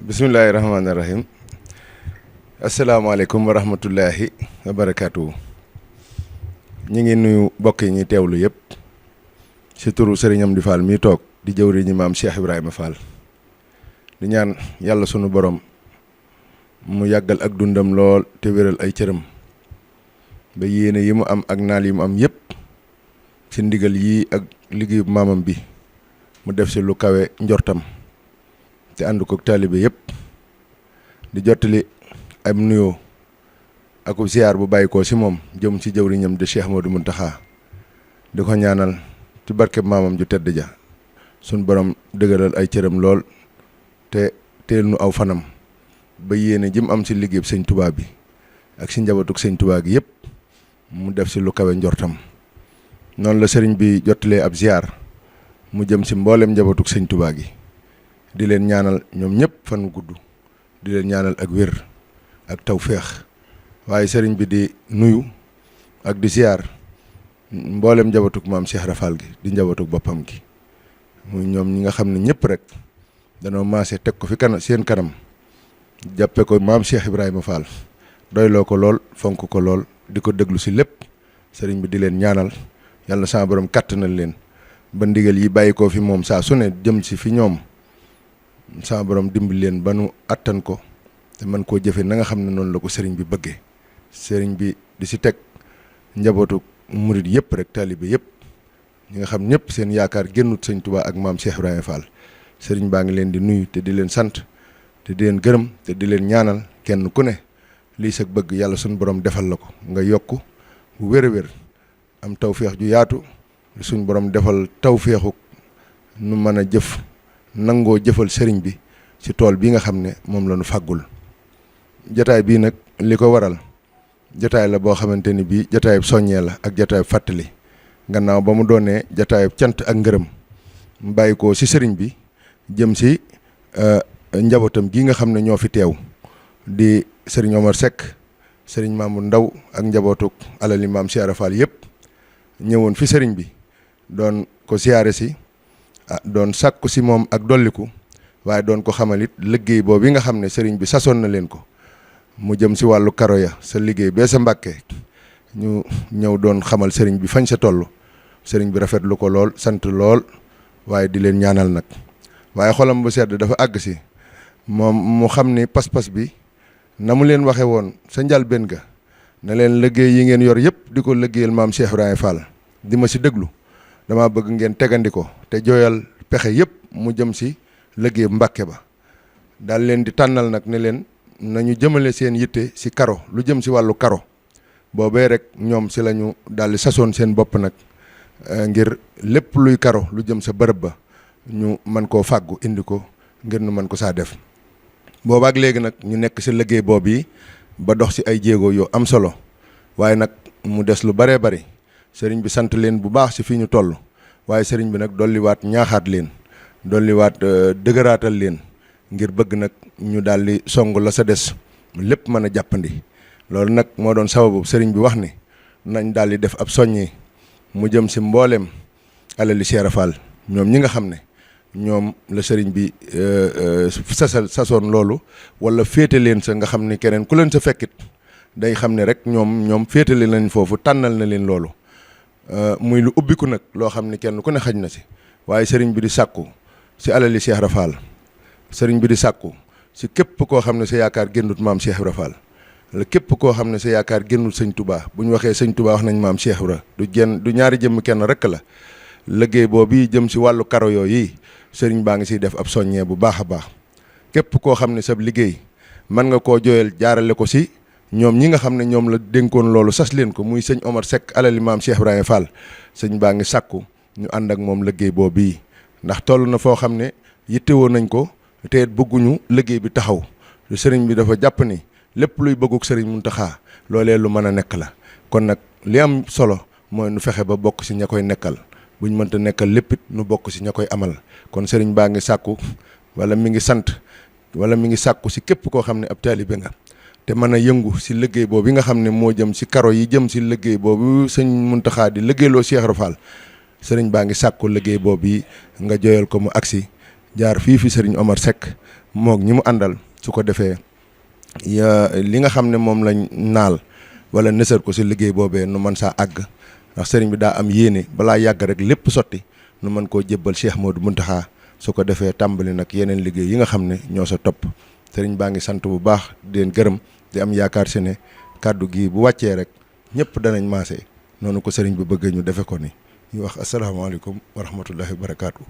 Bismillahirrahmanirrahim. Assalamualaikum warahmatullahi wabarakatuh. Ñi ngi nuyu bokk yi ñi teewlu yépp ci turu Serigne Amdi Fall mi tok di jëwri ñi maam Cheikh Ibrahima Fall. Di ñaan Yalla sunu borom mu yàggal ak dundam lool te wéral ay cëram ba yéene yi mu am ak naal yi mu am yépp ci ndigal yi ak liggéeyu maamam bi mu def ci lu kawe njortam te ànd ko taalibe yépp di jottali am nuyoo ak ziar bu bàyyi ko ci moom jëm ci jëwriñam de Cheikh Modou Mountakha di ko ñaanal ci barke maamam ju tedd ja sun borom dëgëral ay cëram lool te teel nu aw fanam ba yéene jëm am ci liggéey Sëñ Tuubaa bi ak ci njabootug Sëñ Tuubaa gi yépp mu def ci lu kawe njortam noonu la sëriñ bi jottalee ab ziar mu jëm ci mboolem njabootug Sëñ Tuubaa gi di leen ñaanal ñoom ñëpp fan gudd di leen ñaanal ak wér ak tawféex waaye sëriñ bi di nuyu ak di ziar mboolem njabootug maam Cheikh Rafal gi di njabootug boppam gi muy ñoom ñi nga xam ne ñëpp rek danoo maase teg ko fi seen kanam jàppe ko maam Cheikh Ibrahima Fall doyloo ko lool fonk ko lool di ko déglu ci lépp sëriñ bi di leen ñaanal yàlla sama borom kàttanal leen ba ndigal yi bàyyi ko fi moom saa su ne jëm ci fi ñoom sama borom dimbali leen ba nu attan ko te man koo jëfe na nga xam ne noonu la ko sëriñ bi bëggee sëriñ bi di ci teg njabootu murid yëpp rek taalibe yëpp ñi nga xam ñëpp seen yaakaar génnut Sëñ Tuubaa ak maam Cheikh Ibrahima Fall sëriñ baa ngi leen di nuyu te di leen sant te di leen gërëm te di leen ñaanal kenn ku ne lii sa bëgg yàlla suñu borom defal la ko nga yokk bu wér a wér am tawféex ju yaatu suñu borom defal tawféexu nu mën a jëf nangoo jëfal sëriñ bi ci tool bi nga xam ne moom la nu fàggul jataay bii nag li ko waral jataay la boo xamante ni bii jataayub soññee la ak jataayub fàttali gannaaw ba mu doonee jataayub cant ak ngërëm mu bàyyi ko ci sëriñ bi jëm ci njabootam gi nga xam ne ñoo fi teew di sëriñ Omar Seck sëriñ Mamour Ndaw ak njabootuk alali maam Cheikh Rafal yëpp ñëwoon fi sëriñ bi doon ko siyaare si doon sàkku ci moom ak dolliku waaye doon ko xamalit liggéey boobu nga xam ne sëriñ bi sasoon na leen ko mu jëm ci wàllu karo ya sa liggéey bee sa Mbàkke ñu ñëw doon xamal sëriñ bi fañ sa toll sëriñ bi rafetlu ko lool sant lool waaye di leen ñaanal nag waaye xolam bu sedd dafa àgg ci moom mu xam ni pas-pas bi na mu leen waxe woon sa njalbeen ga na leen liggéey yi ngeen yor yëpp di ko liggéeyal maam Cheikh Ibrahima Fall di ma ci déglu dama bëgg ngeen tegandi ko te jooyal pexe yëpp mu jëm ci liggéey Mbàkke ba daal leen di tànnal nag ne leen nañu jëmale seen yitte ci karo lu jëm ci wàllu karo boobee rek ñoom ci lañu daal di sasoon seen bopp nag ngir lépp luy karo lu jëm sa bërëb ba ñu mën koo fàggu indi ko ngir nu mën ko saa def boobaak léegi nag ñu nekk ci liggéey boobu yi ba dox ci ay jéego yu am solo waaye nag mu des lu baree bari sëriñ bi sant leen bu baax ci fii ñu toll waaye sëriñ bi nag dolliwaat ñaaxaat leen dolliwaat dëgëraatal leen ngir bëgg nag ñu daal di song la sa des lépp mën a jàppandi loolu nag moo doon sababu sëriñ bi wax ni nañ daal di def ab soññi mu jëm ci mbooleem alali Cheikh Rafal ñoom ñi nga xam ne ñoom la sëriñ bi sasoon loolu wala féete leen sa nga xam ni keneen ku leen sa fekkit day xam ne rek ñoom féetale nañ foofu tànnal na leen loolu muy lu ubbiku nag loo xam ne kenn ku ne xaj na ci waaye sëriñ bi di sàkku ci alali Cheikh Rafal sëriñ bi di sàkku ci képp koo xam ne sa yaakaar génnut maam Cheikh Rafal la képp koo xam ne sa yaakaar génnut Sëñ Touba bu ñu waxee Sëñ Touba wax nañ maam Cheikh Ibra du ñaari jëmm kenn rek la liggéey boobu jëm ci wàllu karo yooyu sëriñ baa ngi ciy def ab soññee bu baax a baax képp koo xam ne sa liggéey mën nga koo jooyal jaarale ko ci ñoom ñi nga xam ne ñoom la dénkoon loolu sas leen ko muy sëñ Omar Seck alali maam Cheikh Ibrahima Fall sëñ baa ngi sàkku ñu ànd ak moom liggéey boobu bii ndax toll na foo xam ne yittewoo nañ ko te bëgguñu liggéey bi taxaw sëriñ bi dafa jàpp ni lépp luy bëgguk sëriñ Muntaxa loolee lu mën a nekk la kon nag li am solo mooy nu fexe ba bokk ci ña koy nekkal buñ mënta nekkal léppit nu bokk ci ña koy amal kon sëriñ baa ngi sàkku wala mi ngi sant wala mi ngi sàkku ci képp koo xam ne ab taalibe nga te mën a yëngu ci liggéey boobu nga xam ne moo jëm ci karo yi jëm ci liggéey boobu sëñ Muntaxa di liggéeyloo Cheikh Rafal sëriñ baa ngi sàkku liggéey boobu yi nga joyal ko mu agsi jaar fii fi sëriñ Omar Seck moog ñi mu àndal su ko defee li nga xam ne moom lañ naal wala nësër ko si liggéey boobee nu mën saa àgg ndax sëriñ bi daa am yéene balaa yàgg rek lépp sotti nu mën koo jébbal Cheikh Modou Mountakha su ko defee tàmbali nag yeneen liggéey yi nga xam ne ñoo sa topp sëriñ baa ngi sant bu baax di leen gërëm di am yaakaar si ne kàddu gi bu wàccee rek ñëpp danañ maase noonu ko sëriñ bi bëggee ñu defe ko ni ñu wax asalaamaaleykum wa rahmatullahi wa barakaatu.